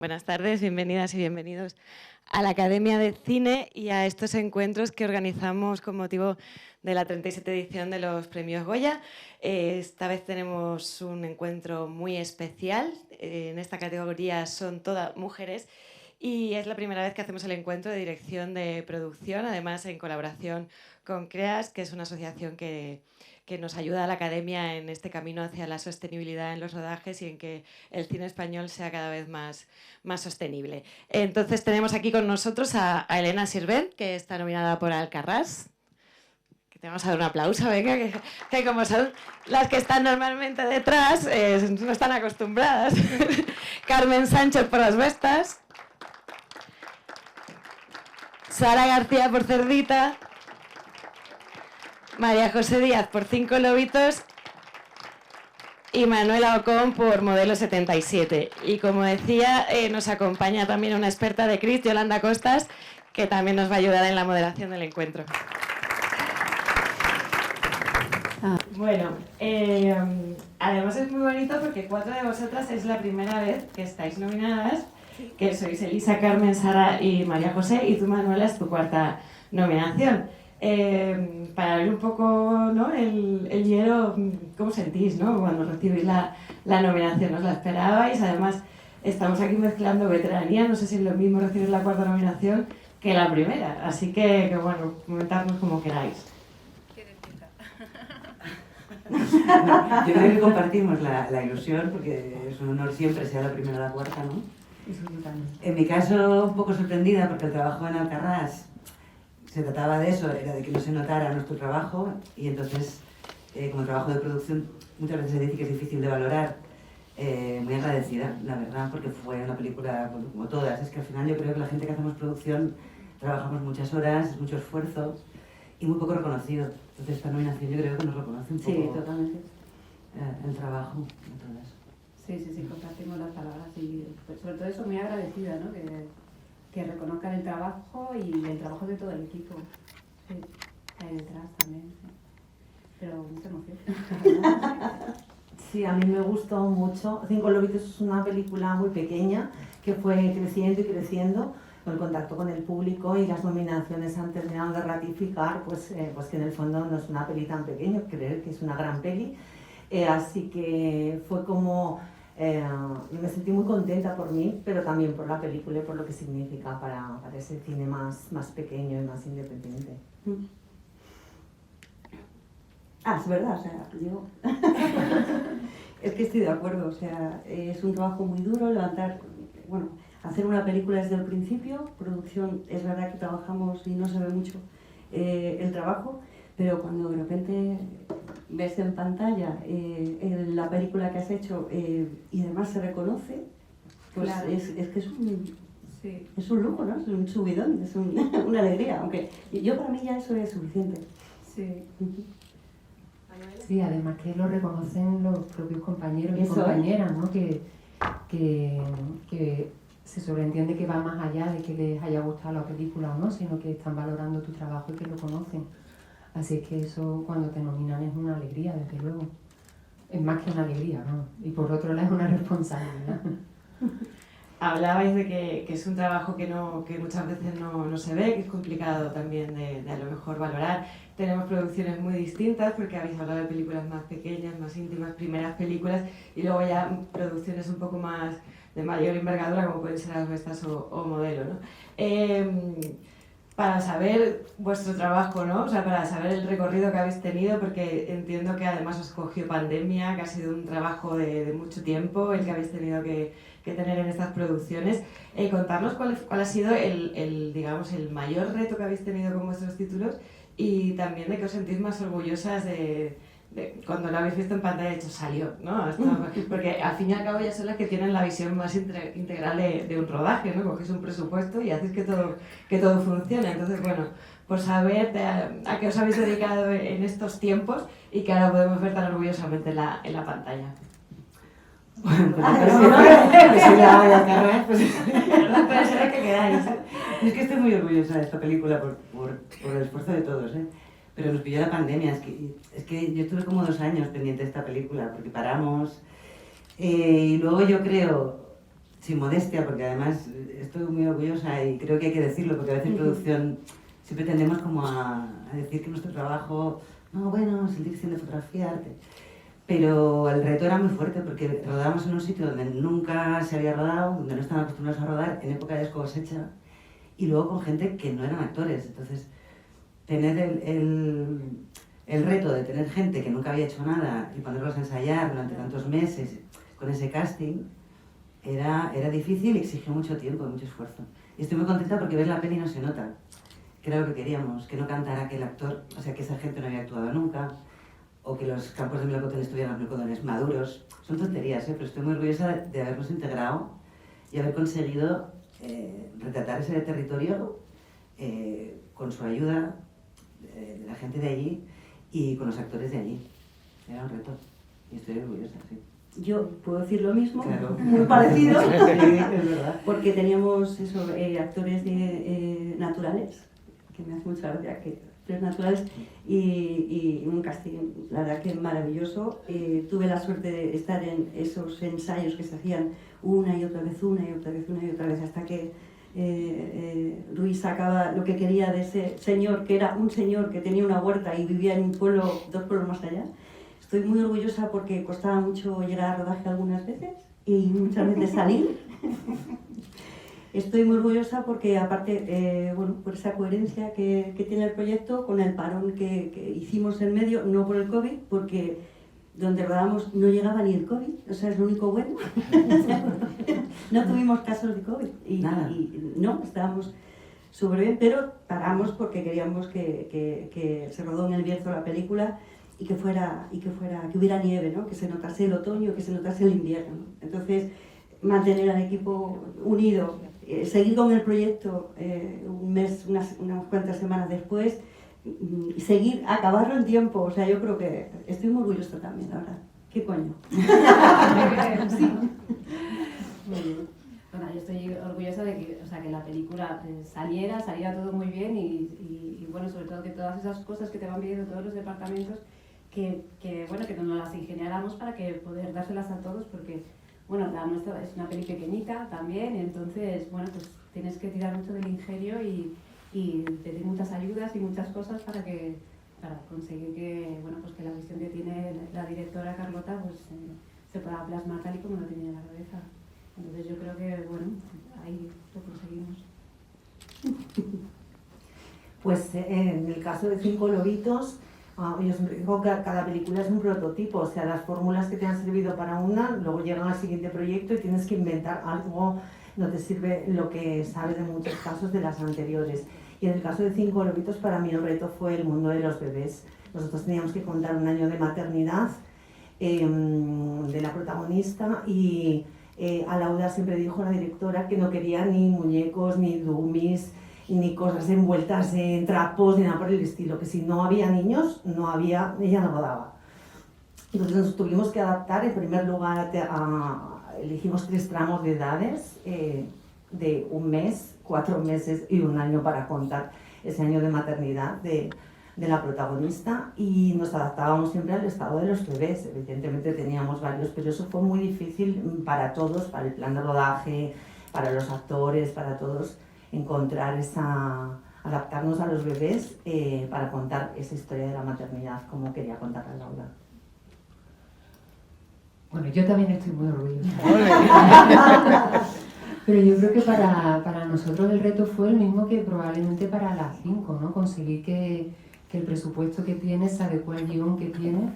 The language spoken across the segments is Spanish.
Buenas tardes, bienvenidas y bienvenidos a la Academia de Cine y a estos encuentros que organizamos con motivo de la 37ª edición de los Premios Goya. Esta vez tenemos un encuentro muy especial. En esta categoría son todas mujeres y es la primera vez que hacemos el encuentro de dirección de producción, además en colaboración con CREAS, que es una asociación que nos ayuda a la Academia en este camino hacia la sostenibilidad en los rodajes y en que el cine español sea cada vez más sostenible. Entonces tenemos aquí con nosotros a Elena Sirvent, que está nominada por Alcarràs. Que te vamos a dar un aplauso, venga, que como son las que están normalmente detrás, no están acostumbradas. Carmen Sánchez por Las Vestas. Sara García por Cerdita. María José Díaz por 5 lobitos y Manuela Ocón por Modelo 77. Y como decía, nos acompaña también una experta de CRIS, Yolanda Costas, que también nos va a ayudar en la moderación del encuentro. Bueno, además es muy bonito porque 4 de vosotras es la primera vez que estáis nominadas, que sois Elisa, Carmen, Sara y María José, y tú, Manuela, es tu 4ª nominación. Para ver un poco, ¿no?, el hielo, ¿cómo sentís, ¿no?, cuando recibís la nominación? ¿Os la esperabais? Además, estamos aquí mezclando veteranía, no sé si es lo mismo recibir la 4ª nominación que la primera, así que bueno, comentarnos como queráis. Yo creo que compartimos la ilusión, porque es un honor siempre, sea la primera o la 4ª, ¿no? En mi caso, un poco sorprendida, porque el trabajo en Alcarràs se trataba de eso, era de que no se notara nuestro trabajo, y entonces, como trabajo de producción, muchas veces se dice que es difícil de valorar. Muy agradecida, la verdad, porque fue una película, bueno, como todas. Es que al final yo creo que la gente que hacemos producción trabajamos muchas horas, mucho esfuerzo y muy poco reconocido. Entonces esta nominación yo creo que nos reconoce un poco. Sí, totalmente. El trabajo de todas. Sí, compartimos las palabras y sobre todo eso muy agradecida, ¿no? Que reconozcan el trabajo y el trabajo de todo el equipo. Sí, que hay detrás también. Sí. Pero mucha emoción. Sí, a mí me gustó mucho. 5 lobitos es una película muy pequeña que fue creciendo y creciendo con el contacto con el público, y las nominaciones han terminado de ratificar pues que en el fondo no es una peli tan pequeña, creer que es una gran peli. Así que fue como... me sentí muy contenta por mí, pero también por la película y por lo que significa para ese cine más pequeño y más independiente. Es verdad, o sea, yo es que estoy de acuerdo, o sea, es un trabajo muy duro hacer una película desde el principio. Producción, es verdad que trabajamos y no se ve mucho el trabajo, pero cuando de repente ves en pantalla la película que has hecho y además se reconoce, pues claro. es que es un lujo, ¿no? Es un subidón, es una alegría, aunque yo para mí ya eso es suficiente. Sí. Sí, además que lo reconocen los propios compañeros y compañeras, ¿no? Que se sobreentiende que va más allá de que les haya gustado la película o no, sino que están valorando tu trabajo y que lo conocen. Así es que eso, cuando te nominan, es una alegría, desde luego. Es más que una alegría, ¿no? Y por otro lado es una responsabilidad. Hablabais de que es un trabajo que muchas veces no se ve, que es complicado también de a lo mejor valorar. Tenemos producciones muy distintas, porque habéis hablado de películas más pequeñas, más íntimas, primeras películas, y luego ya producciones un poco más de mayor envergadura, como pueden ser Las Vestas o Modelo, ¿no? Para saber vuestro trabajo, ¿no? O sea, para saber el recorrido que habéis tenido, porque entiendo que además os cogió pandemia, que ha sido un trabajo de mucho tiempo el que habéis tenido que tener en estas producciones. Contarnos cuál ha sido digamos, el mayor reto que habéis tenido con vuestros títulos, y también de que os sentís más orgullosas de cuando lo habéis visto en pantalla, de hecho salió, ¿no? Porque al fin y al cabo ya son las que tienen la visión más integral de un rodaje, ¿no? Cogéis un presupuesto y hacéis que todo funcione. Entonces, bueno, por saber a qué os habéis dedicado en estos tiempos y que ahora podemos ver tan orgullosamente en la pantalla. Bueno, pues Puede ser que queráis. Es que estoy muy orgullosa de esta película por el esfuerzo de todos, ¿eh? Pero nos pilló la pandemia, es que yo estuve como 2 años pendiente de esta película, porque paramos. Y luego yo creo sin modestia, porque además estoy muy orgullosa y creo que hay que decirlo, porque a veces en producción siempre tendemos como a decir que nuestro trabajo, no, bueno, es dirección de fotografía, arte. Pero el reto era muy fuerte porque rodábamos en un sitio donde nunca se había rodado, donde no estaban acostumbrados a rodar, en época de cosecha, y luego con gente que no eran actores. Entonces, tener el reto de tener gente que nunca había hecho nada y ponerlos a ensayar durante tantos meses con ese casting, era difícil y exigió mucho tiempo y mucho esfuerzo. Y estoy muy contenta porque ves la peli y no se nota, que era lo que queríamos, que no cantara aquel actor, o sea, que esa gente no había actuado nunca, o que los campos de melocotón estuvieran los melocotones maduros. Son tonterías, pero estoy muy orgullosa de habernos integrado y haber conseguido retratar ese territorio con su ayuda de la gente de allí y con los actores de allí. Era un reto y estoy orgullosa, sí. Yo puedo decir lo mismo, Claro. muy parecido, Sí, es verdad. porque teníamos eso, actores naturales, que me hace mucha gracia, que actores naturales, y un casting, la verdad que maravilloso. Tuve la suerte de estar en esos ensayos que se hacían una y otra vez, una y otra vez, una y otra vez, hasta que Ruiz sacaba lo que quería de ese señor, que era un señor que tenía una huerta y vivía en un pueblo, 2 pueblos más allá. Estoy muy orgullosa porque costaba mucho llegar a rodaje algunas veces y muchas veces salir. Estoy muy orgullosa porque aparte, bueno, por esa coherencia que tiene el proyecto, con el parón que hicimos en medio, no por el COVID, porque donde rodábamos no llegaba ni el COVID, o sea, es lo único bueno. No tuvimos casos de COVID y no, estábamos súper bien, pero paramos porque queríamos que se rodó en el Bierzo la película y que hubiera nieve, ¿no? Que se notase el otoño, que se notase el invierno. Entonces, mantener al equipo unido, seguir con el proyecto un mes, unas cuantas semanas después, y seguir, acabarlo en tiempo. O sea, yo creo que estoy muy orgullosa también, la verdad. ¿Qué coño? Sí. Muy bien. Bueno, yo estoy orgullosa de que, o sea, que la película saliera todo muy bien y bueno, sobre todo que todas esas cosas que te van pidiendo todos los departamentos, que bueno, que nos las ingeniáramos para que poder dárselas a todos, porque bueno, la nuestra es una peli pequeñita también, entonces bueno, pues tienes que tirar mucho del ingenio y pedir muchas ayudas y muchas cosas para conseguir que, bueno, pues que la visión que tiene la directora Carlota pues se pueda plasmar tal y como lo tenía en la cabeza. Entonces yo creo que, bueno, ahí lo conseguimos. Pues en el caso de 5 lobitos, yo siempre digo que cada película es un prototipo, o sea, las fórmulas que te han servido para una, luego llegan al siguiente proyecto y tienes que inventar algo, no te sirve lo que sabes de muchos casos de las anteriores. Y en el caso de 5 lobitos, para mí el reto fue el mundo de los bebés. Nosotros teníamos que contar un año de maternidad de la protagonista y a Laura siempre dijo la directora que no quería ni muñecos, ni dummies, ni cosas envueltas en trapos, ni nada por el estilo, que si no había niños, ella no rodaba. Entonces nos tuvimos que adaptar, en primer lugar, elegimos 3 tramos de edades, de 1 mes, 4 meses y 1 año para contar ese año de maternidad de la protagonista, y nos adaptábamos siempre al estado de los bebés. Evidentemente teníamos varios, pero eso fue muy difícil para todos, para el plan de rodaje, para los actores, para todos, adaptarnos a los bebés para contar esa historia de la maternidad como quería contar Laura. Bueno, yo también estoy muy orgullosa. Pero yo creo que para nosotros el reto fue el mismo que probablemente para las 5, ¿no? Conseguir que el presupuesto que tiene se adecue al guión que tiene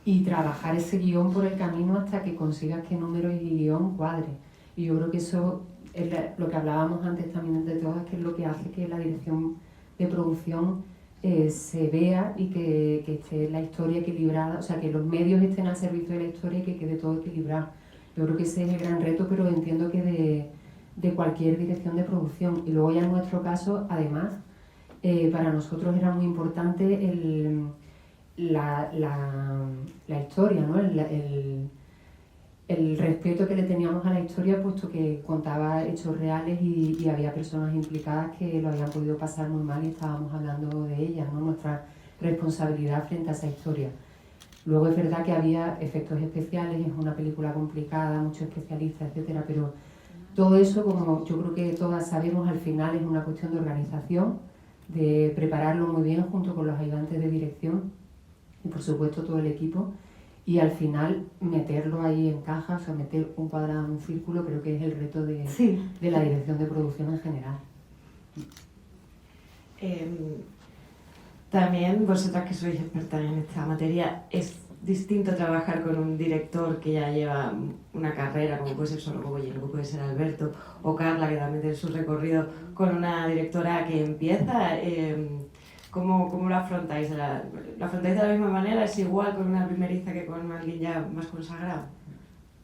y trabajar ese guión por el camino hasta que consigas que números y guión cuadre. Y yo creo que eso es lo que hablábamos antes también de todas, que es lo que hace que la dirección de producción se vea y que esté la historia equilibrada, o sea, que los medios estén al servicio de la historia y que quede todo equilibrado. Yo creo que ese es el gran reto, pero entiendo que de cualquier dirección de producción. Y luego ya en nuestro caso, además, para nosotros era muy importante la historia, ¿no? El respeto que le teníamos a la historia, puesto que contaba hechos reales y había personas implicadas que lo habían podido pasar muy mal y estábamos hablando de ellas, ¿no? Nuestra responsabilidad frente a esa historia. Luego es verdad que había efectos especiales, es una película complicada, muchos especialistas, etcétera, pero Todo eso, como yo creo que todas sabemos, al final es una cuestión de organización, de prepararlo muy bien junto con los ayudantes de dirección y por supuesto todo el equipo, y al final meterlo ahí en cajas, o sea, meter un cuadrado en un círculo, creo que es el reto de la dirección de producción en general. También vosotras que sois expertas en esta materia, es distinto trabajar con un director que ya lleva una carrera, como puede ser Solo Goyen, como puede ser Alberto, o Carla, que también tiene su recorrido, con una directora que empieza. ¿Cómo lo afrontáis? ¿Lo afrontáis de la misma manera? ¿Es igual con una primeriza que con alguien ya más consagrado?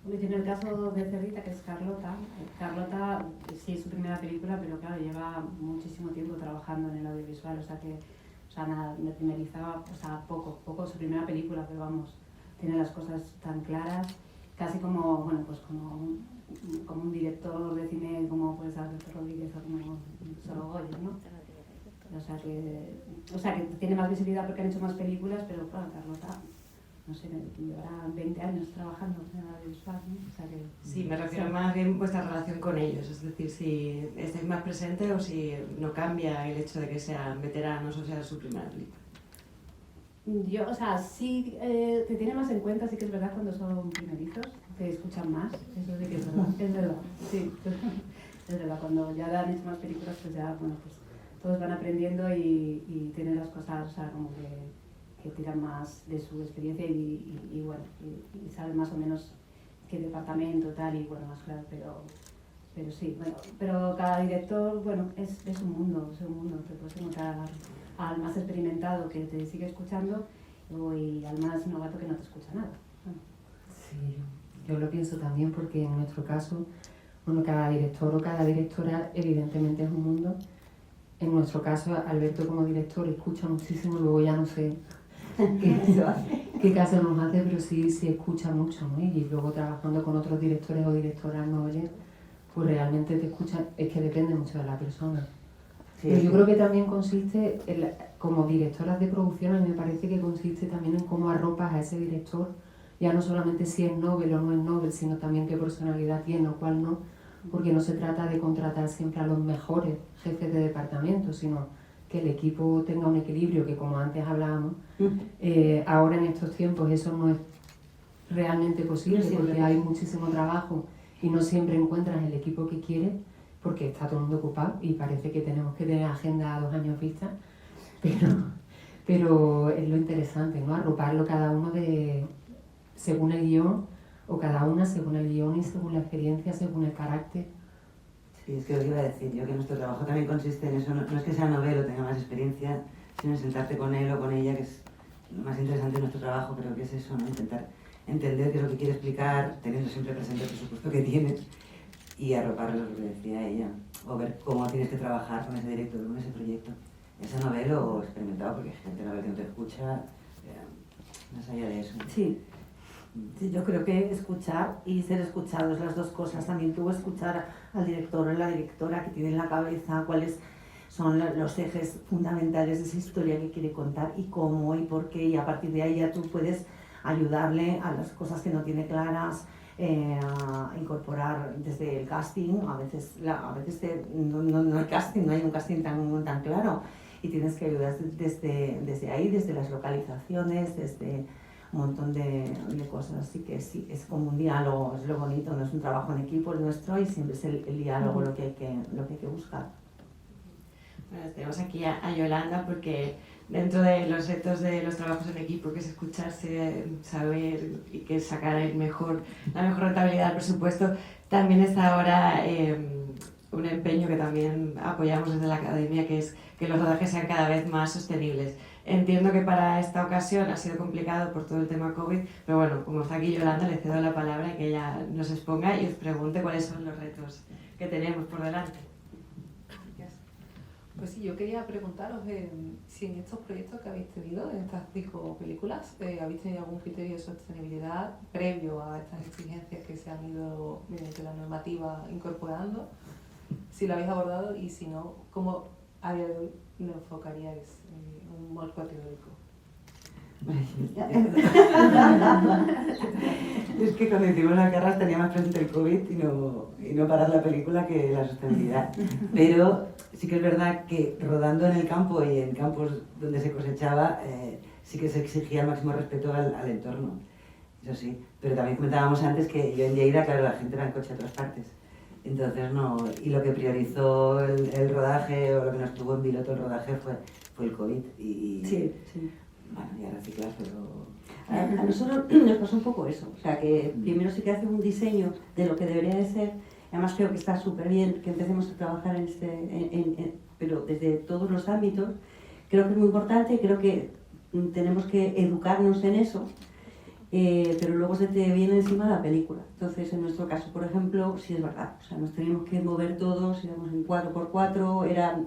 En el caso de Cerrita, que es Carlota, Carlota sí es su primera película, pero claro, lleva muchísimo tiempo trabajando en el audiovisual, o sea que nada, me primerizaba, o sea, poco su primera película, pero vamos, tiene las cosas tan claras, casi como, bueno, pues como un director de cine como puede ser Alberto Rodríguez o como Solo Goyen, ¿no? O sea que tiene más visibilidad porque han hecho más películas, pero claro, Carlota, no sé, llevará 20 años trabajando en el audiovisual, ¿no? O sea que, sí, me refiero más bien vuestra relación con ellos, es decir, si estáis más presentes o si no cambia el hecho de que sean veteranos o sea su primera película. Yo, o sea, sí te tiene más en cuenta, sí que es verdad cuando son primerizos, te escuchan más, eso sí que es verdad, sí, es verdad, cuando ya han hecho más películas, pues ya, bueno, pues todos van aprendiendo y tienen las cosas, o sea, como que tiran más de su experiencia y bueno, y saben más o menos qué departamento tal y bueno, más claro, pero sí, bueno, pero cada director, bueno, es un mundo, te puedes encontrar al más experimentado que te sigue escuchando y al más novato que no te escucha nada. Sí, yo lo pienso también porque en nuestro caso, bueno, cada director o cada directora evidentemente es un mundo. En nuestro caso, Alberto como director escucha muchísimo, luego ya no sé qué caso nos hace, pero sí escucha mucho, ¿no? Y luego trabajando con otros directores o directoras no oyes, pues realmente te escuchan, es que depende mucho de la persona. Sí, pero yo creo que también consiste, como directoras de producción, a mí me parece que consiste también en cómo arropas a ese director, ya no solamente si es Nobel o no es Nobel, sino también qué personalidad tiene o cuál no, porque no se trata de contratar siempre a los mejores jefes de departamento, sino que el equipo tenga un equilibrio, que como antes hablábamos, ahora en estos tiempos eso no es realmente posible, porque hay muchísimo trabajo y no siempre encuentras el equipo que quieres, porque está todo el mundo ocupado y parece que tenemos que tener agenda a 2 años vista, pero es lo interesante, ¿no? Arroparlo cada uno según el guión, o cada una según el guión y según la experiencia, según el carácter. Sí, es que lo que iba a decir yo, que nuestro trabajo también consiste en eso, no es que sea novelo o tenga más experiencia, sino en sentarte con él o con ella, que es lo más interesante de nuestro trabajo, creo que es eso, ¿no? Intentar entender qué es lo que quiere explicar, teniendo siempre presente el presupuesto que tienes y arroparlo, lo que decía ella, o ver cómo tienes que trabajar con ese director, con ese proyecto. Ese novelo o experimentado, porque hay gente a la que no te escucha, más allá de eso. Sí. Sí, yo creo que escuchar y ser escuchados, las dos cosas. También tú escuchar al director o la directora que tiene en la cabeza cuáles son los ejes fundamentales de esa historia que quiere contar y cómo y por qué, y a partir de ahí ya tú puedes ayudarle a las cosas que no tiene claras, a incorporar desde el casting. A veces no hay casting, no hay un casting tan claro y tienes que ayudar desde ahí, desde las localizaciones, desde un montón de cosas, así que sí, es como un diálogo, es lo bonito, no es un trabajo en equipo el nuestro y siempre es el diálogo lo que hay que buscar. Bueno, tenemos aquí a Yolanda porque dentro de los retos de los trabajos en equipo, que es escucharse, saber y que sacar la mejor rentabilidad del presupuesto, también está ahora un empeño que también apoyamos desde la academia, que es que los rodajes sean cada vez más sostenibles. Entiendo que para esta ocasión ha sido complicado por todo el tema COVID, pero bueno, como está aquí Yolanda, le cedo la palabra y que ella nos exponga y os pregunte cuáles son los retos que tenemos por delante. Pues sí, yo quería preguntaros si en estos proyectos que habéis tenido, en estas 5 películas, habéis tenido algún criterio de sostenibilidad previo a estas exigencias que se han ido mediante la normativa incorporando, si lo habéis abordado y si no, ¿cómo a día de hoy lo enfocaríais en un marco teórico? Es que cuando hicimos la carrera tenía más presente el COVID y no parar la película que la sostenibilidad. Pero sí que es verdad que rodando en el campo y en campos donde se cosechaba, sí que se exigía el máximo respeto al entorno. Eso sí. Pero también comentábamos antes que yo en Lleida, claro, la gente va en coche a todas partes. Entonces no. Y lo que priorizó el rodaje, o lo que nos tuvo en piloto el rodaje fue el COVID. Y, sí, sí. Bueno, y ahora reciclar, pero... A nosotros nos pasó un poco eso, o sea que primero sí que hace un diseño de lo que debería de ser, además creo que está súper bien que empecemos a trabajar pero desde todos los ámbitos, creo que es muy importante, creo que tenemos que educarnos en eso, pero luego se te viene encima la película. Entonces en nuestro caso, por ejemplo, sí es verdad, o sea, nos teníamos que mover todos, íbamos en 4x4,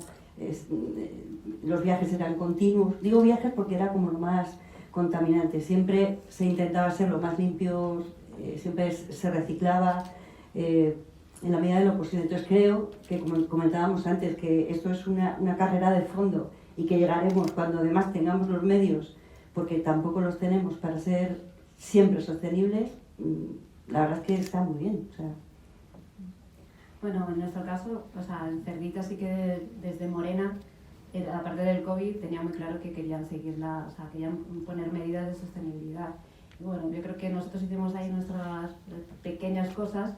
los viajes eran continuos, digo viajes porque era como lo más contaminante. Siempre se intentaba ser lo más limpio, siempre se reciclaba en la medida de lo posible. Entonces creo que, como comentábamos antes, que esto es una carrera de fondo y que llegaremos cuando además tengamos los medios, porque tampoco los tenemos para ser siempre sostenibles. La verdad es que está muy bien. O sea. Bueno, en nuestro caso, o sea, en Cerdita sí que desde Morena, aparte del COVID, tenía muy claro que querían seguirla, o sea, querían poner medidas de sostenibilidad. Y bueno, yo creo que nosotros hicimos ahí nuestras pequeñas cosas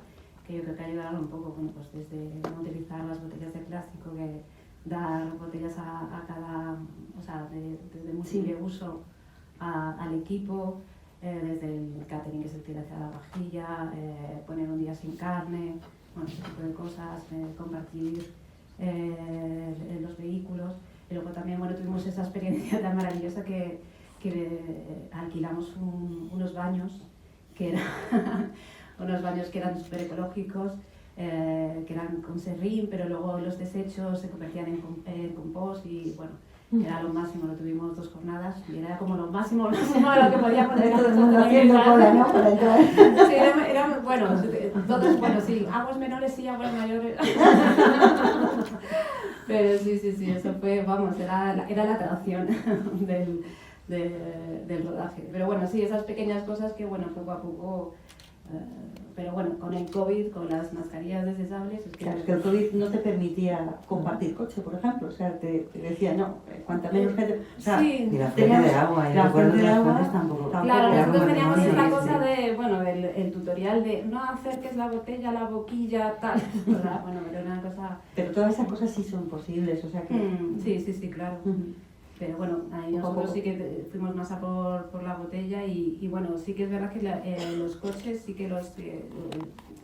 que yo creo que ayudaron un poco, bueno, pues desde no utilizar las botellas de plástico, que dar botellas a cada, o sea, de múltiple uso al equipo, desde el catering que se tira hacia la vajilla, poner un día sin carne, bueno, ese tipo de cosas, compartir los vehículos. Y luego también, bueno, tuvimos esa experiencia tan maravillosa que alquilamos unos baños que eran súper ecológicos, que eran con serrín, pero luego los desechos se convertían en compost y bueno, era lo máximo. Lo tuvimos 2 jornadas y era como lo máximo de lo que podíamos hacer. Todo el mundo haciendo cola, ¿no? Para entrar. Sí, era bueno, todos, bueno, sí, aguas menores y aguas mayores. Pero sí, eso fue, vamos, era la atracción del rodaje. Pero bueno, sí, esas pequeñas cosas que, bueno, poco a poco, pero bueno, con el COVID, con las mascarillas desechables... Claro, es que el COVID no te permitía compartir coche, por ejemplo, o sea, te decía, no, cuanta menos gente... O sea, sí, y la fuente de agua, y la fuente de agua fuentes tampoco. Claro, Era nosotros como teníamos que no, esta sí, cosa sí. de, bueno, el tutorial de no acerques la botella a la boquilla, tal. Bueno, pero una cosa... Pero todas esas cosas sí son posibles, o sea que... Sí, claro. Pero bueno, ahí nosotros sí que fuimos más a por la botella y bueno, sí que es verdad que los coches sí que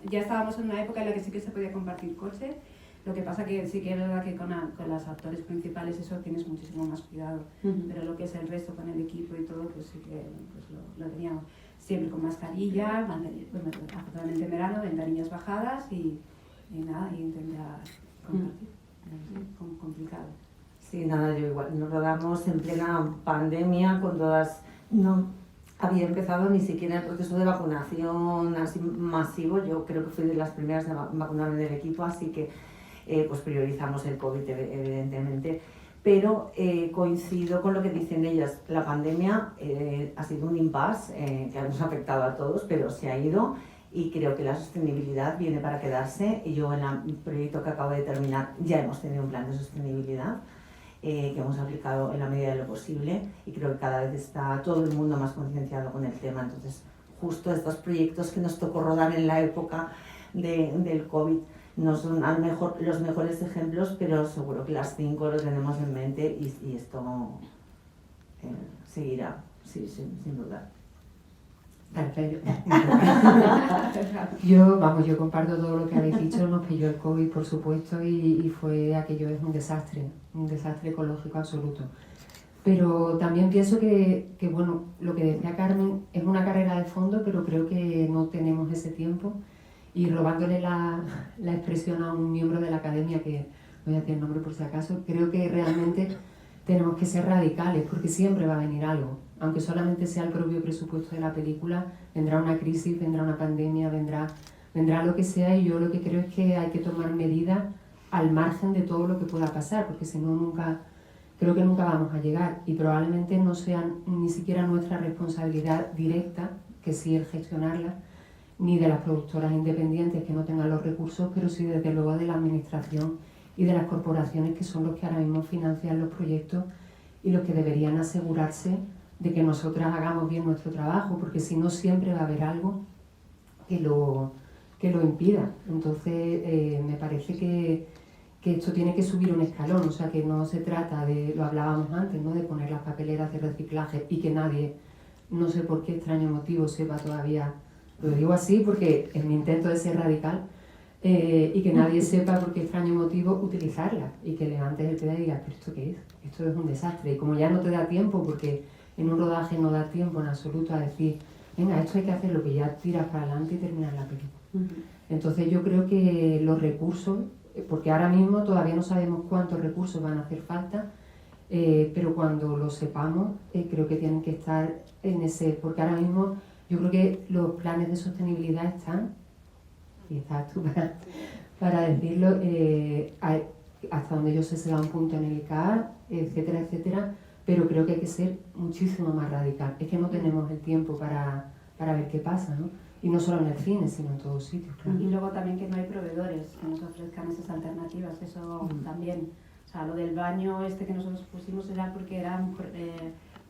ya estábamos en una época en la que sí que se podía compartir coche. Lo que pasa que sí que es verdad que con los actores principales eso tienes muchísimo más cuidado, pero lo que es el resto con el equipo y todo, pues sí que pues lo teníamos siempre con mascarilla, actualmente en verano, ventanillas bajadas y nada, y intentar compartir. Complicado. Sí, nada, yo igual. Nos rodamos en plena pandemia con todas... No había empezado ni siquiera el proceso de vacunación así masivo. Yo creo que fui de las primeras de vacunarme del equipo, así que pues priorizamos el COVID evidentemente. Pero coincido con lo que dicen ellas. La pandemia ha sido un impasse que nos ha afectado a todos, pero se ha ido. Y creo que la sostenibilidad viene para quedarse. Y yo en el proyecto que acabo de terminar ya hemos tenido un plan de sostenibilidad que hemos aplicado en la medida de lo posible y creo que cada vez está todo el mundo más concienciado con el tema. Entonces, justo estos proyectos que nos tocó rodar en la época del COVID no son a lo mejor los mejores ejemplos, pero seguro que las 5 lo tenemos en mente y esto seguirá, sí, sin duda. Perfecto. Yo comparto todo lo que habéis dicho. Nos pilló el COVID, por supuesto, y fue aquello, es un desastre ecológico absoluto. Pero también pienso que bueno, lo que decía Carmen es una carrera de fondo, pero creo que no tenemos ese tiempo. Y robándole la expresión a un miembro de la academia, que no voy a decir el nombre por si acaso, creo que realmente tenemos que ser radicales, porque siempre va a venir algo. Aunque solamente sea el propio presupuesto de la película, vendrá una crisis, vendrá una pandemia, vendrá lo que sea, y yo lo que creo es que hay que tomar medidas al margen de todo lo que pueda pasar, porque si no nunca creo que nunca vamos a llegar y probablemente no sea ni siquiera nuestra responsabilidad directa, que sí es gestionarla, ni de las productoras independientes que no tengan los recursos, pero sí desde luego de la administración y de las corporaciones que son los que ahora mismo financian los proyectos y los que deberían asegurarse de que nosotras hagamos bien nuestro trabajo, porque si no siempre va a haber algo que lo impida. Entonces me parece que esto tiene que subir un escalón, o sea que no se trata de, lo hablábamos antes, ¿no?, de poner las papeleras de reciclaje y que nadie, no sé por qué extraño motivo, sepa todavía, lo digo así porque en mi intento de ser radical, y que nadie sepa por qué extraño motivo utilizarla y que levantes el pie y digas, pero ¿esto qué es? Esto es un desastre. Y como ya no te da tiempo, porque en un rodaje no da tiempo en absoluto a decir, venga, esto hay que hacerlo, que ya tiras para adelante y terminas la película. Entonces yo creo que los recursos, porque ahora mismo todavía no sabemos cuántos recursos van a hacer falta, pero cuando lo sepamos creo que tienen que estar en ese, porque ahora mismo yo creo que los planes de sostenibilidad están, y estás tú para decirlo, hasta donde yo sé se da un punto en el ICAR, etcétera, etcétera, pero creo que hay que ser muchísimo más radical. Es que no tenemos el tiempo para ver qué pasa, ¿no? Y no solo en el cine, sino en todos sitios, claro. Y luego también que no hay proveedores que nos ofrezcan esas alternativas, eso también. O sea, lo del baño este que nosotros pusimos era porque era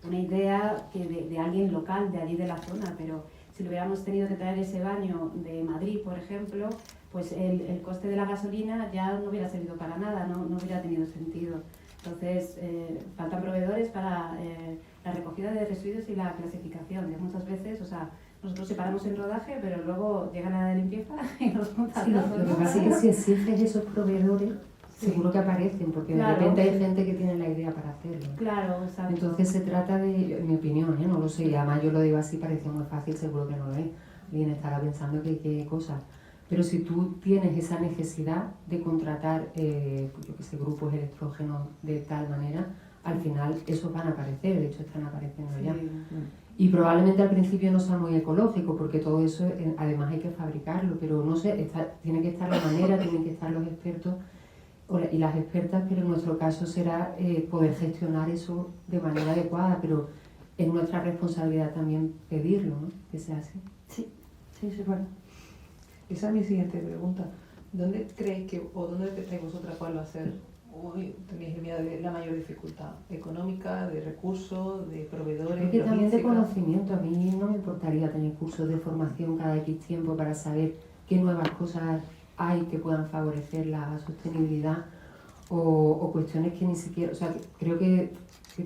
una idea que de alguien local, de allí de la zona, pero si lo hubiéramos tenido que traer ese baño de Madrid, por ejemplo, pues el coste de la gasolina ya no hubiera servido para nada, no hubiera tenido sentido. Entonces, faltan proveedores para la recogida de residuos y la clasificación. Que muchas veces, o sea, nosotros separamos el rodaje, pero luego llegan a la limpieza y nos montan Sí, todo. lo que pasa es que si exiges esos proveedores, seguro que aparecen, porque de repente hay gente que tiene la idea para hacerlo. Claro, exacto. Entonces se trata de, en mi opinión, no lo sé, y además yo lo digo así, parece muy fácil, seguro que no lo es. Alguien estará pensando que qué cosa. Pero si tú tienes esa necesidad de contratar, yo que sé, grupos electrógenos de tal manera, al final esos van a aparecer, de hecho están apareciendo ya. Y probablemente al principio no sea muy ecológico, porque todo eso además hay que fabricarlo, pero no sé, tiene que estar la manera, tienen que estar los expertos y las expertas, pero en nuestro caso será poder gestionar eso de manera adecuada, pero es nuestra responsabilidad también pedirlo, ¿no?, que sea así. Sí, bueno. Esa es mi siguiente pregunta. ¿Dónde creéis que, o dónde pensáis vosotras cuál va a ser, hoy tenéis el miedo de la mayor dificultad? ¿Económica, de recursos, de proveedores? Creo que también de logística? conocimiento. A mí no me importaría tener cursos de formación cada X tiempo para saber qué nuevas cosas hay que puedan favorecer la sostenibilidad o cuestiones que ni siquiera, o sea, creo que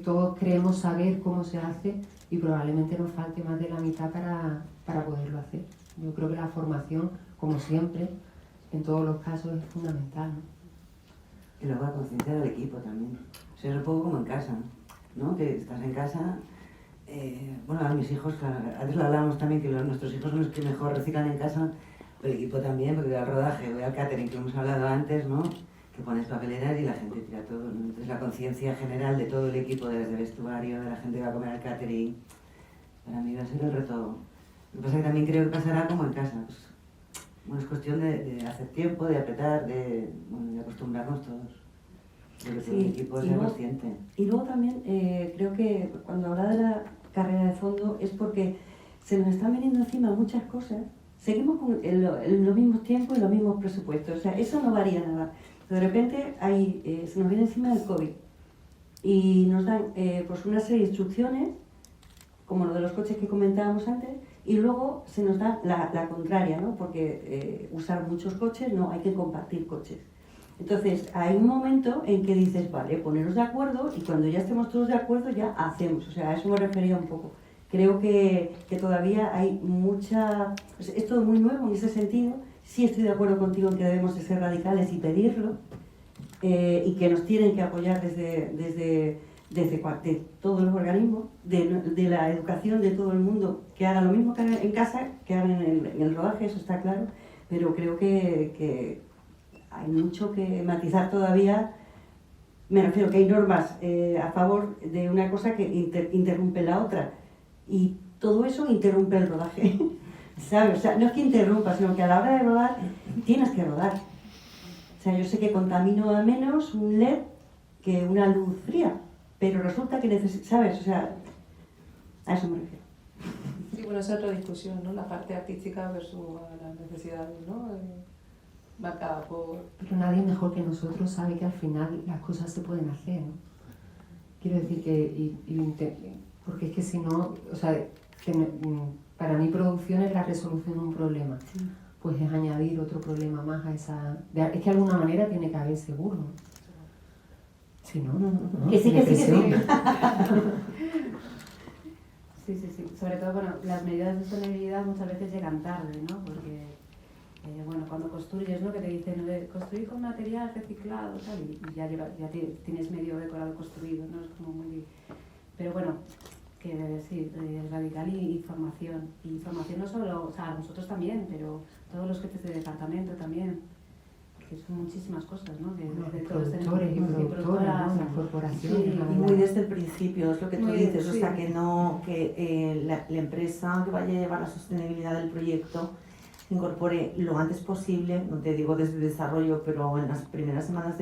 todos creemos saber cómo se hace y probablemente nos falte más de la mitad para poderlo hacer. Yo creo que la formación, como siempre, en todos los casos es fundamental, ¿no? Y luego la conciencia del equipo también. O sea, es un poco como en casa, ¿no? Que estás en casa. Bueno, a mis hijos, claro, antes lo hablábamos también, que nuestros hijos son los que mejor reciclan en casa, el equipo también, porque voy al rodaje, voy al catering, que hemos hablado antes, ¿no? Que pones papeleras y la gente tira todo, ¿no? Entonces la conciencia general de todo el equipo, desde vestuario, de la gente que va a comer al catering, para mí va a ser el reto. Lo que pasa es que también creo que pasará como en casa. Pues, bueno, es cuestión de hacer tiempo, de apretar, de acostumbrarnos todos. Creo que todo el equipo sea consciente. Y luego también creo que cuando habla de la carrera de fondo es porque se nos están viniendo encima muchas cosas. Seguimos con los mismos tiempos y los mismos presupuestos. O sea, eso no varía nada. De repente se nos viene encima el COVID y nos dan pues una serie de instrucciones, como lo de los coches que comentábamos antes, y luego se nos da la contraria, ¿no? Porque usar muchos coches, no, hay que compartir coches. Entonces, hay un momento en que dices, vale, poneros de acuerdo, y cuando ya estemos todos de acuerdo ya hacemos. O sea, a eso me refería un poco. Creo que todavía hay mucha... Es todo muy nuevo en ese sentido. Sí estoy de acuerdo contigo en que debemos de ser radicales y pedirlo, y que nos tienen que apoyar desde todos los organismos, de la educación de todo el mundo, que hagan lo mismo que hagan en casa, que hagan en el rodaje, eso está claro, pero creo que hay mucho que matizar todavía. Me refiero que hay normas a favor de una cosa que interrumpe la otra, y todo eso interrumpe el rodaje, ¿sabes? O sea, no es que interrumpa, sino que a la hora de rodar tienes que rodar. O sea, yo sé que contamino a menos un LED que una luz fría, pero resulta que ¿sabes? O sea, a eso me refiero. Sí, bueno, esa es otra discusión, ¿no? La parte artística versus las necesidades, ¿no? Marcada por... Pero nadie mejor que nosotros sabe que al final las cosas se pueden hacer, ¿no? Quiero decir que, porque es que si no, o sea, para mí producción es la resolución de un problema, pues es añadir otro problema más a esa... Es que de alguna manera tiene que haber seguro, ¿no? Si no, no. Que sí, que sí, que sí. Sí, sí, sí. Sobre todo, bueno, las medidas de sostenibilidad muchas veces llegan tarde, ¿no? Porque, bueno, cuando construyes, ¿no? Que te dicen, construir con material reciclado, tal, y ya tienes medio decorado construido, ¿no? Es como muy... Pero bueno, que sí, radical y formación. Y formación no solo, o sea, nosotros también, pero todos los jefes de departamento también. Que son muchísimas cosas, ¿no? Que Los productores y productoras, ¿no? Las corporaciones. Sí, y muy desde el principio, es lo que tú dices, o sí. sea, que la empresa que vaya a llevar la sostenibilidad del proyecto incorpore lo antes posible, no te digo desde el desarrollo, pero en las primeras semanas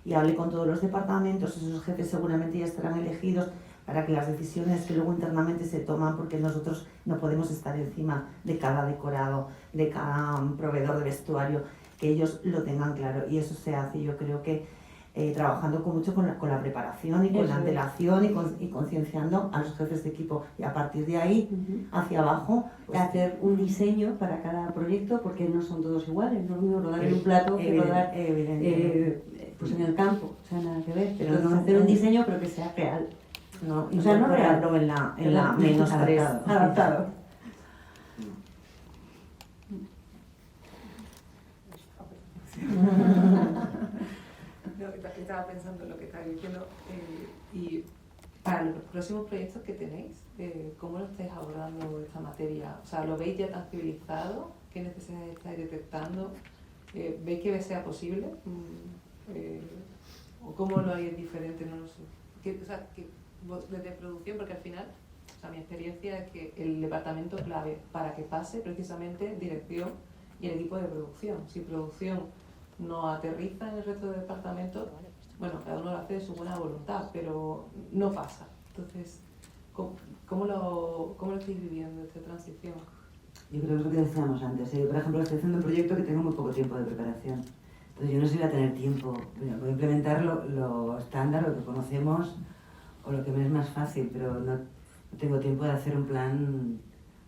y hable con todos los departamentos, esos jefes seguramente ya estarán elegidos para que las decisiones que luego internamente se toman, porque nosotros no podemos estar encima de cada decorado, de cada proveedor de vestuario, que ellos lo tengan claro, y eso se hace, yo creo que trabajando mucho con la preparación y con la antelación y concienciando a los jefes de equipo, y a partir de ahí hacia abajo Pues, hacer un diseño para cada proyecto, porque no son todos iguales, no es lo mismo rodar en un plato que rodar pues en el campo, o sea, nada que ver, pero Pero hacer un diseño pero que sea real. no, O sea, no incorporarlo en la menos adaptado. No, estaba pensando en lo que estáis diciendo y para los próximos proyectos que tenéis, ¿cómo lo estáis abordando esta materia? O sea, ¿lo veis ya tangibilizado? ¿Qué necesidades estáis detectando? ¿Veis que sea posible? ¿O cómo lo haréis diferente? No lo sé. O sea, desde producción, porque al final, o sea, mi experiencia es que el departamento clave para que pase precisamente dirección y el equipo de producción. Si producción no aterriza en el resto de departamentos, bueno, cada uno lo hace de su buena voluntad, pero no pasa. Entonces, ¿cómo lo estáis viviendo esta transición? Yo creo que es lo que decíamos antes. Por ejemplo, estoy haciendo un proyecto que tengo muy poco tiempo de preparación. Entonces yo no sé si voy a tener tiempo. Voy a implementar lo estándar, lo que conocemos, o lo que me es más fácil, pero no tengo tiempo de hacer un plan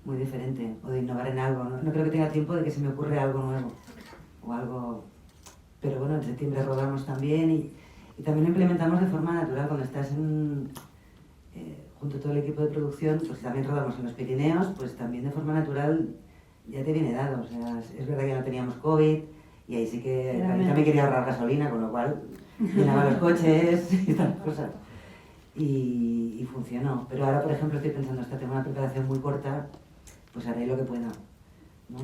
muy diferente o de innovar en algo. No creo que tenga tiempo de que se me ocurra algo nuevo o algo... Pero bueno, en septiembre rodamos también y también lo implementamos de forma natural. Cuando estás junto a todo el equipo de producción, pues también rodamos en los Pirineos, pues también de forma natural ya te viene dado. O sea, es verdad que no teníamos COVID y ahí sí que también quería ahorrar gasolina, con lo cual llenaba los coches y estas cosas. Y funcionó. Pero ahora, por ejemplo, estoy pensando, hasta tengo una preparación muy corta, pues haré lo que pueda, ¿no?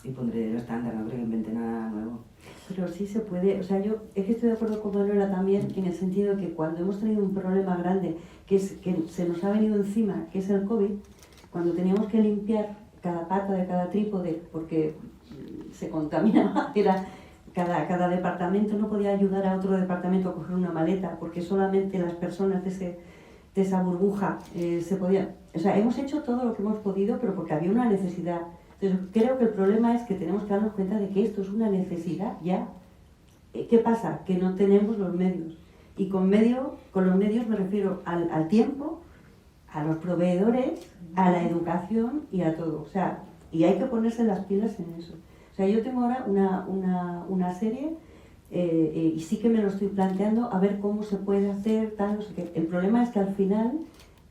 Y pondré lo estándar, no creo que invente nada nuevo. Pero sí se puede, o sea, yo es que estoy de acuerdo con Manuela también en el sentido de que cuando hemos tenido un problema grande, que se nos ha venido encima, que es el COVID, cuando teníamos que limpiar cada pata de cada trípode porque se contaminaba, era cada departamento no podía ayudar a otro departamento a coger una maleta porque solamente las personas de esa burbuja se podían... O sea, hemos hecho todo lo que hemos podido, pero porque había una necesidad. Entonces, creo que el problema es que tenemos que darnos cuenta de que esto es una necesidad ya. ¿Qué pasa? Que no tenemos los medios. Y con los medios me refiero al tiempo, a los proveedores, a la educación y a todo. O sea, y hay que ponerse las pilas en eso. O sea, yo tengo ahora una serie y sí que me lo estoy planteando a ver cómo se puede hacer, tal, no sé qué. El problema es que al final,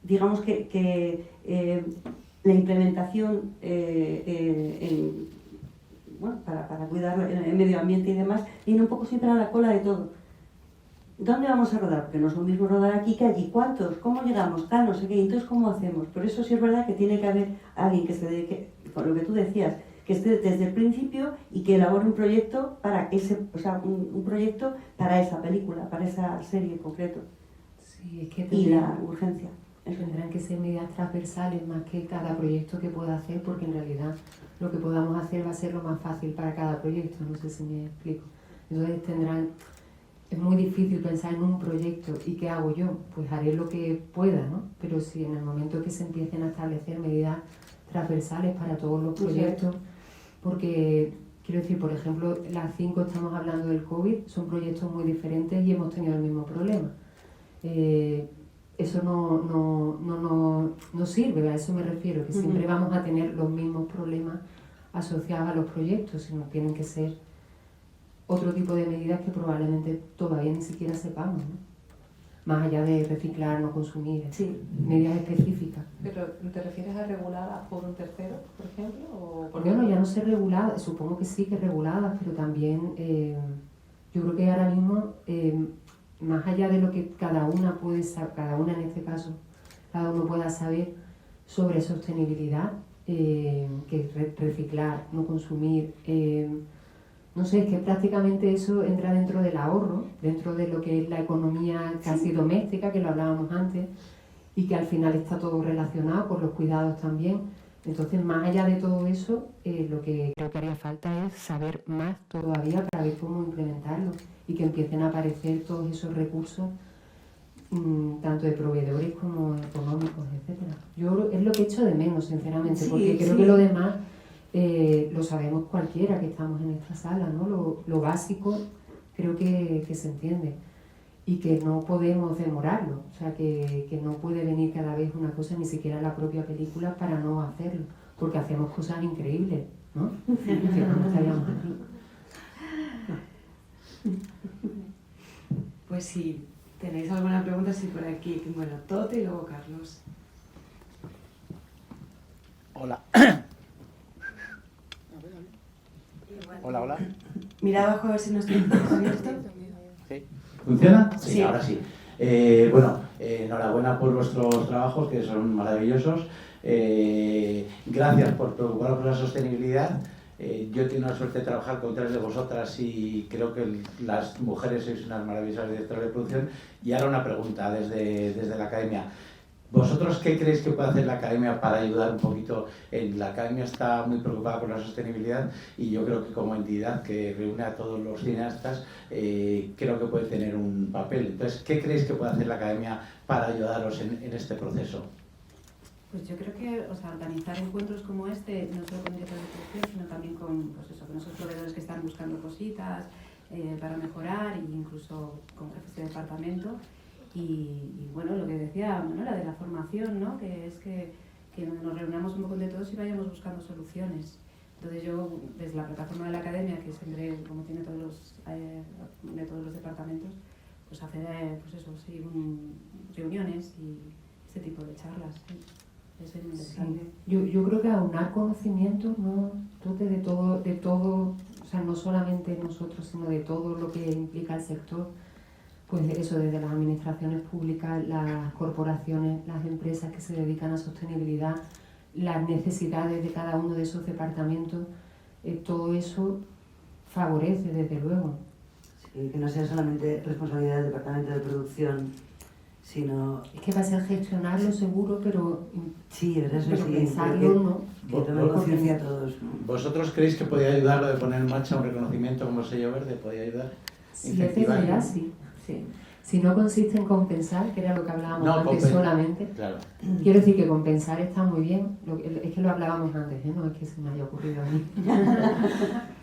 digamos que la implementación para cuidar el medio ambiente y demás, viene un poco siempre a la cola de todo. ¿Dónde vamos a rodar? Porque no es lo mismo rodar aquí que allí. ¿Cuántos? ¿Cómo llegamos? Tal, no sé qué. Entonces, ¿cómo hacemos? Por eso sí es verdad que tiene que haber alguien que se dedique, con lo que tú decías, que esté desde el principio y que elabore un proyecto para un proyecto para esa película, para esa serie en concreto. Sí, es que Y la urgencia. Tendrán que ser medidas transversales más que cada proyecto que pueda hacer, porque en realidad lo que podamos hacer va a ser lo más fácil para cada proyecto, no sé si me explico. Entonces tendrán es muy difícil pensar en un proyecto y ¿qué hago yo? Pues haré lo que pueda, ¿no? Pero si en el momento que se empiecen a establecer medidas transversales para todos los proyectos, porque quiero decir, por ejemplo, las 5 estamos hablando del COVID, son proyectos muy diferentes y hemos tenido el mismo problema. Eso no sirve, a eso me refiero, que siempre vamos a tener los mismos problemas asociados a los proyectos, sino tienen que ser otro tipo de medidas que probablemente todavía ni siquiera sepamos, ¿no? Más allá de reciclar, no consumir, medidas específicas. ¿Pero te refieres a reguladas por un tercero, por ejemplo? ¿O por Bueno, ya no sé reguladas, supongo que sí que reguladas, pero también yo creo que ahora mismo, más allá de lo que cada una puede saber, cada una en este caso, cada uno pueda saber sobre sostenibilidad, que es reciclar, no consumir, no sé, es que prácticamente eso entra dentro del ahorro, dentro de lo que es la economía casi doméstica, que lo hablábamos antes, y que al final está todo relacionado con los cuidados también. Entonces, más allá de todo eso, lo que creo que haría falta es saber más todavía para ver cómo implementarlo y que empiecen a aparecer todos esos recursos, tanto de proveedores como económicos, etcétera. Yo es lo que echo de menos, sinceramente, porque creo que lo demás lo sabemos cualquiera que estamos en esta sala, ¿no? Lo básico creo que se entiende y que no podemos demorarlo, o sea, que no puede venir cada vez una cosa, ni siquiera la propia película, para no hacerlo, porque hacemos cosas increíbles, ¿no? Que no estaríamos aquí. Pues si tenéis alguna pregunta, sí, por aquí. Bueno, Tote y luego Carlos. Hola. Hola. Mira abajo a ver si no estoy abierto. ¿Sí? ¿Funciona? Sí. Ahora sí. Bueno, enhorabuena por vuestros trabajos, que son maravillosos. Gracias por preocuparos por la sostenibilidad. Yo tengo la suerte de trabajar con 3 de vosotras y creo que las mujeres sois unas maravillosas directoras de producción. Y ahora una pregunta desde la academia. ¿Vosotros qué creéis que puede hacer la academia para ayudar un poquito? La academia está muy preocupada por la sostenibilidad y yo creo que como entidad que reúne a todos los cineastas, creo que puede tener un papel. Entonces, ¿qué creéis que puede hacer la academia para ayudaros en este proceso? Pues yo creo que organizar encuentros como este, no solo con directores de producción, sino también con, con esos proveedores que están buscando cositas para mejorar, e incluso con jefes de departamento. Y bueno, lo que decía Manuela de la formación, ¿no? Que es que nos reunamos un poco de todos y vayamos buscando soluciones. Entonces yo, desde la plataforma de la academia, que siempre, como tiene todos los departamentos, pues hacer reuniones y este tipo de charlas. ¿Sí? Es muy interesante. Sí. Yo creo que aunar conocimientos, ¿no? De todo, o sea, no solamente nosotros, sino de todo lo que implica el sector. Pues eso, desde las administraciones públicas, las corporaciones, las empresas que se dedican a sostenibilidad, las necesidades de cada uno de esos departamentos, todo eso favorece, desde luego. Sí, que no sea solamente responsabilidad del departamento de producción, sino... Es que va a ser gestionarlo seguro, pero... Sí, eso pero sí, pensarlo, ¿no? Que tomen conciencia a todos, ¿no? ¿Vosotros creéis que podría ayudar lo de poner en marcha un reconocimiento como el sello verde? ¿Podría ayudar? Si es de verdad, sí. Si no consiste en compensar, que era lo que hablábamos antes solamente, claro. Quiero decir que compensar está muy bien, es que lo hablábamos antes, no es que se me haya ocurrido a mí,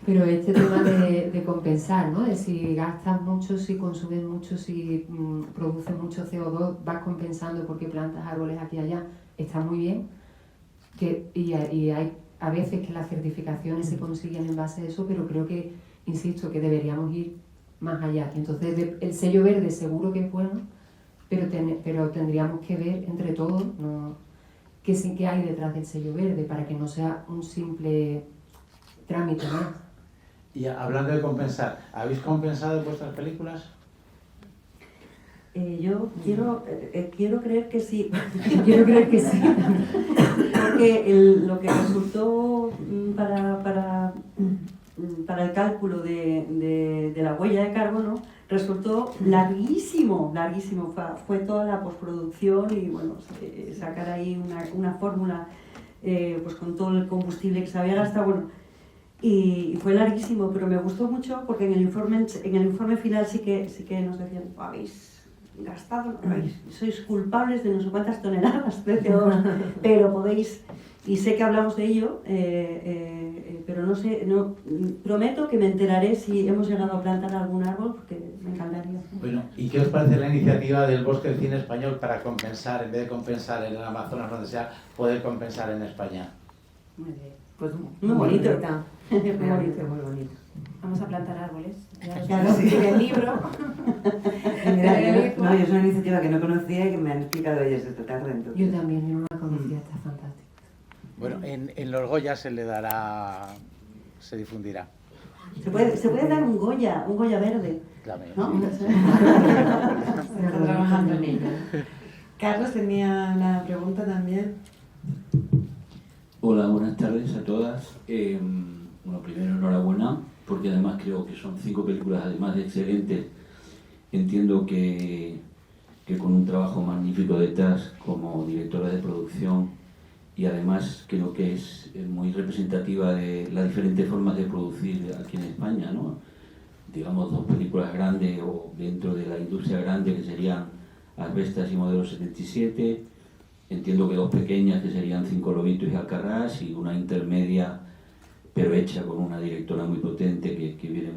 pero este tema de compensar, ¿no? De si gastas mucho, si consumes mucho, si produces mucho CO2, vas compensando porque plantas árboles aquí y allá, está muy bien, y hay a veces que las certificaciones se consiguen en base a eso, pero creo que, insisto, que deberíamos ir más allá. Entonces, el sello verde seguro que es bueno, pero tendríamos que ver entre todos, ¿no? qué hay detrás del sello verde para que no sea un simple trámite más. Y hablando de compensar, ¿habéis compensado en vuestras películas? Yo quiero creer que sí. Quiero creer que sí. Porque lo que resultó para el cálculo de la huella de carbono resultó larguísimo. Fue toda la postproducción y bueno, sacar ahí una fórmula pues con todo el combustible que se había gastado. Bueno, Y fue larguísimo, pero me gustó mucho porque en el informe final sí que nos decían, habéis gastado, sois culpables de no sé cuántas toneladas de CO2, pero podéis, y sé que hablamos de ello, pero no sé, prometo que me enteraré si hemos llegado a plantar algún árbol, porque me encantaría. Bueno, ¿y qué os parece la iniciativa del Bosque del Cine Español para compensar, en vez de compensar en el Amazonas, donde sea, poder compensar en España? Muy bien. Pues Muy bonito. bonita. Muy Realmente bonito. muy bonito. Vamos a plantar árboles. Ya Claro, sí. sí. En el libro. Y mira, no, yo es una iniciativa que no conocía y que me han explicado ellos esta tarde. Entonces. Yo también, yo no la conocía, está fantástico. Bueno, en los Goya se le dará, se difundirá. Se puede dar un Goya verde, Claro. ¿no? Se está trabajando en ello. Carlos tenía una pregunta también. Hola, buenas tardes a todas. Bueno, primero enhorabuena, porque además creo que son 5 películas, además de excelentes. Entiendo que con un trabajo magnífico detrás como directora de producción, y además creo que es muy representativa de las diferentes formas de producir aquí en España, ¿no? Digamos 2 películas grandes o dentro de la industria grande que serían Asbestas y Modelo 77. Entiendo que 2 pequeñas que serían 5 lobitos y Alcarrás, y una intermedia pero hecha con una directora muy potente que viene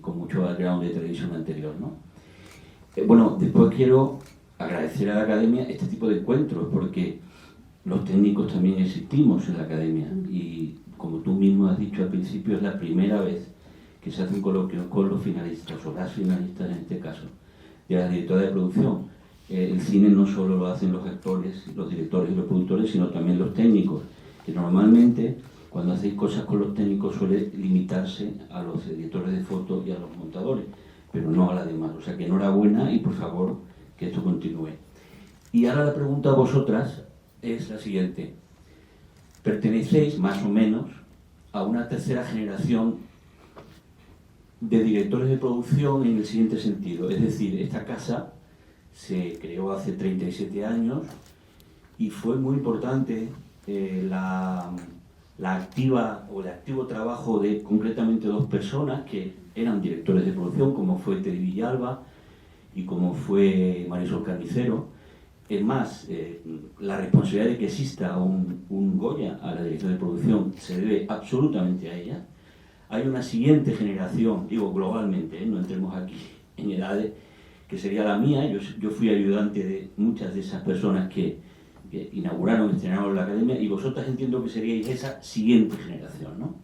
con mucho background de televisión anterior, ¿no? Bueno, después quiero agradecer a la Academia este tipo de encuentros, porque los técnicos también existimos en la Academia, y como tú mismo has dicho al principio, es la primera vez que se hace un coloquio con los finalistas, o las finalistas en este caso, de la directora de producción. El cine no solo lo hacen los actores, los directores y los productores, sino también los técnicos, que normalmente cuando hacéis cosas con los técnicos suele limitarse a los editores de foto y a los montadores, pero no a la demás. O sea que enhorabuena y por favor que esto continúe. Y ahora la pregunta a vosotras es la siguiente. Pertenecéis más o menos a una tercera generación de directores de producción en el siguiente sentido. Es decir, esta casa se creó hace 37 años y fue muy importante la activa o el activo trabajo de concretamente 2 personas que eran directores de producción, como fue Teddy Villalba y como fue Marisol Carnicero. Es más, la responsabilidad de que exista un Goya a la dirección de producción se debe absolutamente a ella. Hay una siguiente generación, digo globalmente, no entremos aquí en edades, que sería la mía. Yo fui ayudante de muchas de esas personas que inauguraron, estrenaron la Academia, y vosotras entiendo que seríais esa siguiente generación, ¿no?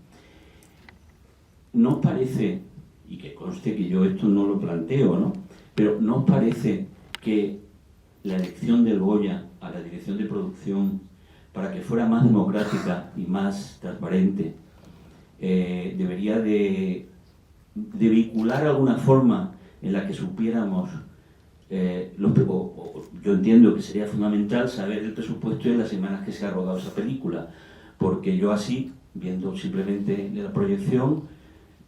¿No os parece, y que conste que yo esto no lo planteo, ¿no?, pero ¿no os parece que la elección del Goya a la dirección de producción, para que fuera más democrática y más transparente, debería de vehicular alguna forma en la que supiéramos yo entiendo que sería fundamental saber el presupuesto en las semanas que se ha rodado esa película, porque yo así, viendo simplemente la proyección,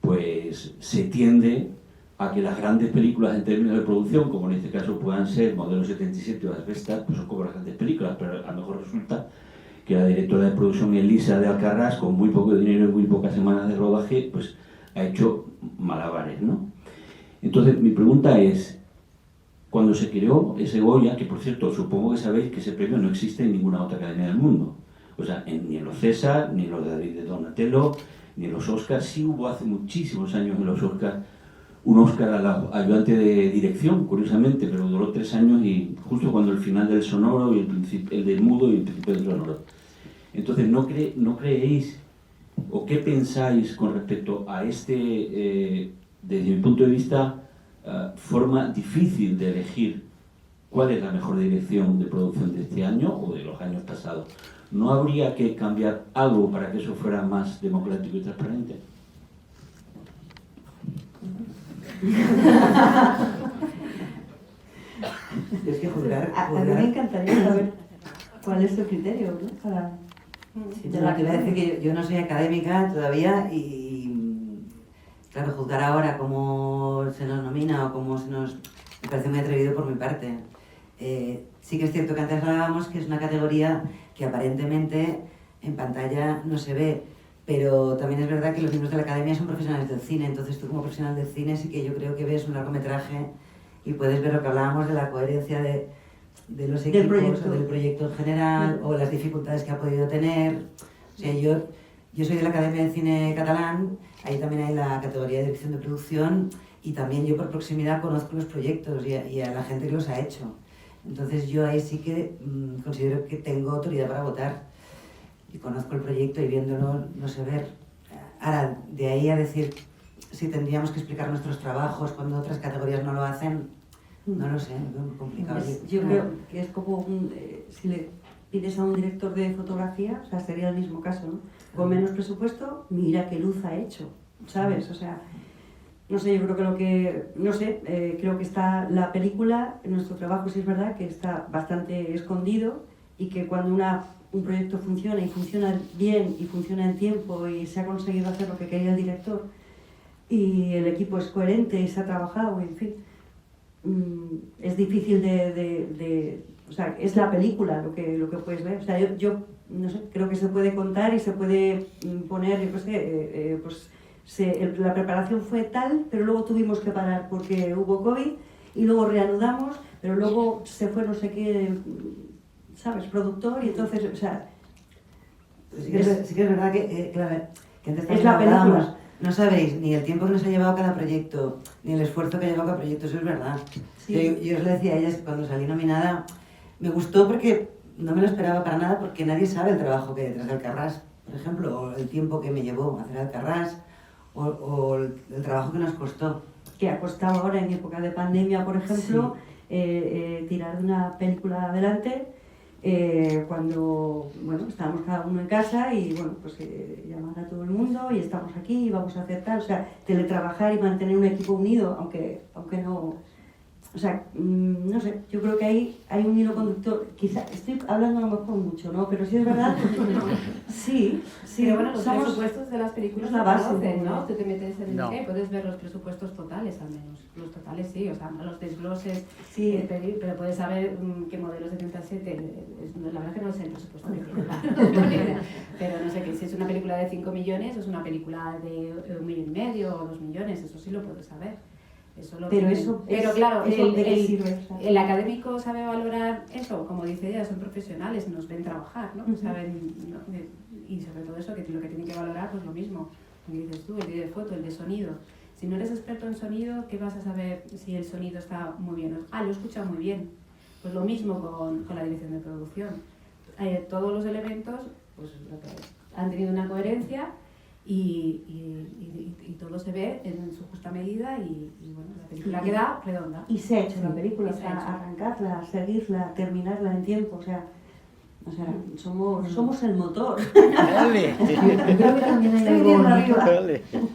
pues se tiende a que las grandes películas en términos de producción, como en este caso puedan ser Modelo 77 o Asbestas, pues son como las grandes películas, pero a lo mejor resulta que la directora de producción Elisa de Alcarrás, con muy poco dinero y muy pocas semanas de rodaje, pues ha hecho malabares, ¿no? Entonces mi pregunta es, cuando se creó ese Goya, que por cierto supongo que sabéis que ese premio no existe en ninguna otra academia del mundo, o sea, ni en los César, ni en los de David de Donatello, ni en los Oscars. Sí hubo hace muchísimos años en los Oscars un Oscar a la ayudante de dirección, curiosamente, pero duró 3 años, y justo cuando el final del sonoro y el del mudo y el principio del sonoro. Entonces, ¿no creéis o qué pensáis con respecto a desde mi punto de vista, forma difícil de elegir cuál es la mejor dirección de producción de este año o de los años pasados? ¿No habría que cambiar algo para que eso fuera más democrático y transparente? Es que juzgar... A mí me encantaría saber cuál es tu criterio, ¿no? Sí, te iba a decir que yo no soy académica todavía y claro, juzgar ahora cómo se nos nomina o cómo se nos... me parece muy atrevido por mi parte. Sí que es cierto que antes hablábamos que es una categoría que aparentemente en pantalla no se ve, Pero también es verdad que los miembros de la academia son profesionales del cine, entonces tú como profesional del cine sí que yo creo que ves un largometraje y puedes ver lo que hablábamos de la coherencia de los equipos o del proyecto en general o las dificultades que ha podido tener. O sea, yo soy de la Academia de Cine Catalán, ahí también hay la categoría de dirección de producción y también yo por proximidad conozco los proyectos y a la gente que los ha hecho. Entonces yo ahí sí que considero que tengo autoridad para votar y conozco el proyecto y viéndolo no sé ver. Ahora, de ahí a decir si tendríamos que explicar nuestros trabajos cuando otras categorías no lo hacen, no lo sé, es muy complicado. Yo creo que es como si le pides a un director de fotografía, o sea, sería el mismo caso, ¿no? Con menos presupuesto, mira qué luz ha hecho, ¿sabes? O sea, no sé, yo creo que creo que está la película, nuestro trabajo sí es verdad que está bastante escondido y que cuando un proyecto funciona y funciona bien y funciona en tiempo y se ha conseguido hacer lo que quería el director y el equipo es coherente y se ha trabajado, en fin, es difícil o sea, es la película lo que puedes ver. O sea, yo no sé, creo que se puede contar y se puede poner, yo qué sé, pues la preparación fue tal, pero luego tuvimos que parar porque hubo COVID y luego reanudamos, pero luego se fue no sé qué, ¿sabes? Productor y entonces, o sea... Sí que es verdad que, claro, que antes es la película. No sabéis ni el tiempo que nos ha llevado cada proyecto, ni el esfuerzo que ha llevado cada proyecto, eso es verdad. Sí. Yo os le decía a ellas que cuando salí nominada, me gustó porque no me lo esperaba para nada, porque nadie sabe el trabajo que hay detrás de Alcarràs, por ejemplo, o el tiempo que me llevó a hacer Alcarràs, o el trabajo que nos costó. Que ha costado ahora en época de pandemia, por ejemplo, tirar de una película adelante, cuando, bueno, estábamos cada uno en casa y, bueno, pues llamar a todo el mundo y estamos aquí y vamos a hacer tal, o sea, teletrabajar y mantener un equipo unido, aunque no... O sea, no sé, yo creo que ahí hay un hilo conductor, quizá estoy hablando a lo mejor mucho, ¿no? Pero sí es verdad, sí. Pero bueno, los presupuestos de las películas la base, ¿no? Tú te metes en el que puedes ver los presupuestos totales al menos. Los totales sí, o sea, los desgloses, sí. Pero puedes saber qué modelos de 37, la verdad que no sé el presupuesto que tiene, pero no sé, que si es una película de 5 millones o es una película de 1,5 millones o 2 millones, eso sí lo puedes saber. Pero claro, el académico sabe valorar eso, como dice ella, son profesionales, nos ven trabajar, ¿no? Saben, ¿no? Y sobre todo eso, que lo que tienen que valorar, pues lo mismo, como dices tú, el vídeo de foto, el de sonido. Si no eres experto en sonido, ¿qué vas a saber si el sonido está muy bien? Lo he escuchado muy bien. Pues lo mismo con la dirección de producción. Todos los elementos pues, han tenido una coherencia y todo se ve en su justa medida y bueno, la película queda redonda. Y se ha hecho la película, o sea, arrancarla, seguirla, terminarla en tiempo, o sea somos el motor. Yo creo que también hay algo bonito.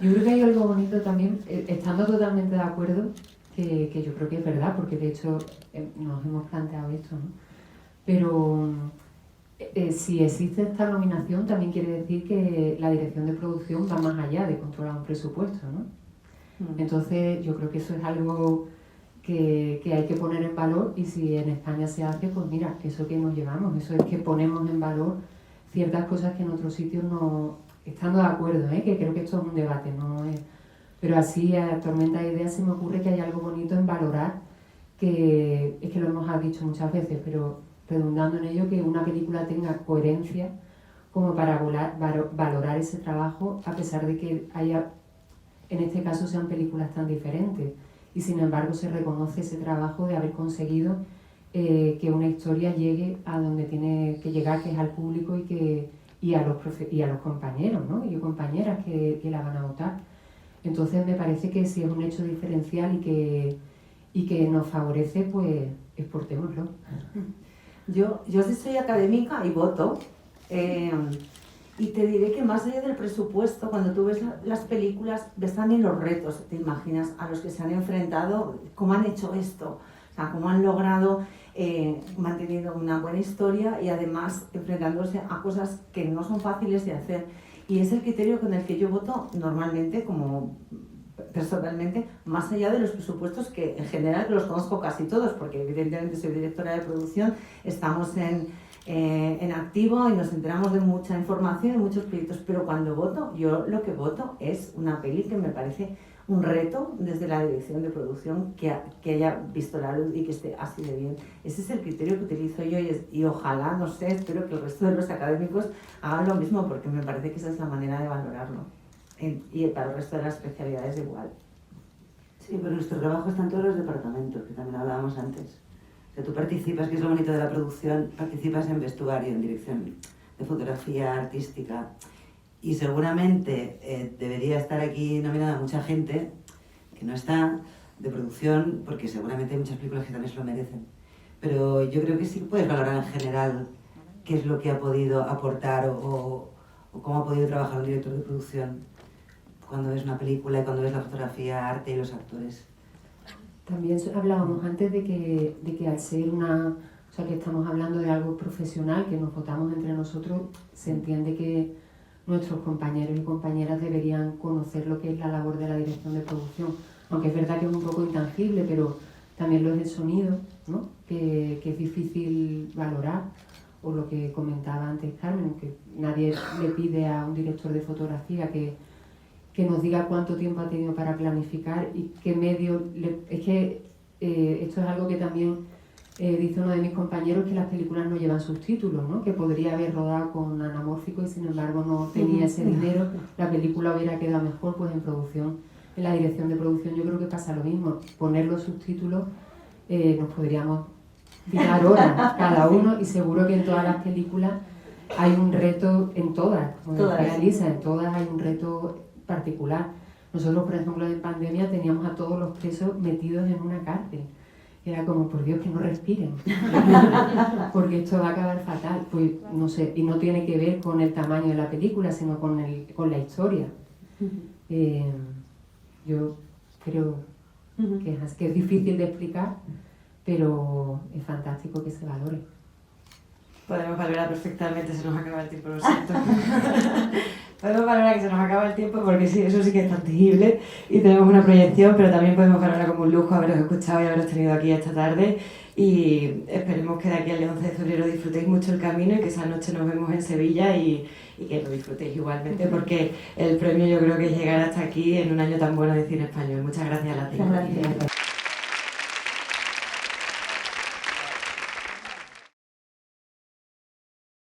Yo creo que hay algo bonito también, estando totalmente de acuerdo, que yo creo que es verdad, porque de hecho nos hemos planteado esto, ¿no? Pero si existe esta nominación, también quiere decir que la dirección de producción va más allá de controlar un presupuesto, ¿no? Entonces, yo creo que eso es algo que hay que poner en valor y si en España se hace, pues mira, eso que nos llevamos, eso es que ponemos en valor ciertas cosas que en otros sitios no... Estando de acuerdo, que creo que esto es un debate, ¿no? Pero así, a tormenta de ideas, se me ocurre que hay algo bonito en valorar, que es que lo hemos dicho muchas veces, pero redundando en ello, que una película tenga coherencia como para valorar ese trabajo, a pesar de que haya, en este caso, sean películas tan diferentes. Y sin embargo se reconoce ese trabajo de haber conseguido que una historia llegue a donde tiene que llegar, que es al público y a los compañeros, ¿no? Y compañeras que la van a votar. Entonces me parece que si es un hecho diferencial y que nos favorece, pues exportémoslo. Yo sí soy académica y voto. Y te diré que más allá del presupuesto, cuando tú ves las películas, ves también los retos, te imaginas, a los que se han enfrentado, cómo han hecho esto, o sea, cómo han logrado mantener una buena historia y además enfrentándose a cosas que no son fáciles de hacer. Y es el criterio con el que yo voto normalmente, como personalmente, más allá de los presupuestos que en general los conozco casi todos, porque evidentemente soy directora de producción, estamos en en activo y nos enteramos de mucha información, de muchos proyectos, pero cuando voto, yo lo que voto es una peli que me parece un reto desde la dirección de producción que haya visto la luz y que esté así de bien. Ese es el criterio que utilizo yo y ojalá, no sé, espero que el resto de los académicos hagan lo mismo porque me parece que esa es la manera de valorarlo. Y para el resto de las especialidades igual. Sí, pero nuestro trabajo está en todos los departamentos, que también hablábamos antes. O sea, tú participas, que es lo bonito de la producción, participas en vestuario, en dirección de fotografía artística. Y seguramente debería estar aquí nominada mucha gente que no está de producción, porque seguramente hay muchas películas que también se lo merecen. Pero yo creo que sí puedes valorar en general qué es lo que ha podido aportar o cómo ha podido trabajar un director de producción cuando ves una película y cuando ves la fotografía, arte y los actores. También hablábamos antes de que al ser o sea, que estamos hablando de algo profesional, que nos votamos entre nosotros, se entiende que nuestros compañeros y compañeras deberían conocer lo que es la labor de la dirección de producción. Aunque es verdad que es un poco intangible, pero también lo es el sonido, ¿no? Que es difícil valorar. O lo que comentaba antes Carmen, que nadie le pide a un director de fotografía que nos diga cuánto tiempo ha tenido para planificar y qué medio... Es que esto es algo que también dice uno de mis compañeros, que las películas no llevan subtítulos, ¿no? Que podría haber rodado con anamórfico y sin embargo no tenía ese dinero, la película hubiera quedado mejor. Pues en producción, en la dirección de producción yo creo que pasa lo mismo. Poner los subtítulos nos podríamos tirar horas cada uno, y seguro que en todas las películas hay un reto, en todas, como decía Lisa, en todas hay un reto particular. Nosotros, por ejemplo, en pandemia teníamos a todos los presos metidos en una cárcel. Era como, por Dios, que no respiren, porque esto va a acabar fatal. Pues no sé, y no tiene que ver con el tamaño de la película, sino con la historia. Yo creo que es difícil de explicar, pero es fantástico que se valore. Podemos valorar perfectamente, se nos acaba el tiempo, lo siento. Podemos valorar que se nos acaba el tiempo porque sí, eso sí que es tangible y tenemos una proyección, pero también podemos valorar como un lujo haberos escuchado y haberos tenido aquí esta tarde, y esperemos que de aquí al 11 de febrero disfrutéis mucho el camino y que esa noche nos vemos en Sevilla y que lo disfrutéis igualmente, porque el premio yo creo que es llegar hasta aquí en un año tan bueno de cine español. Muchas gracias a las 5.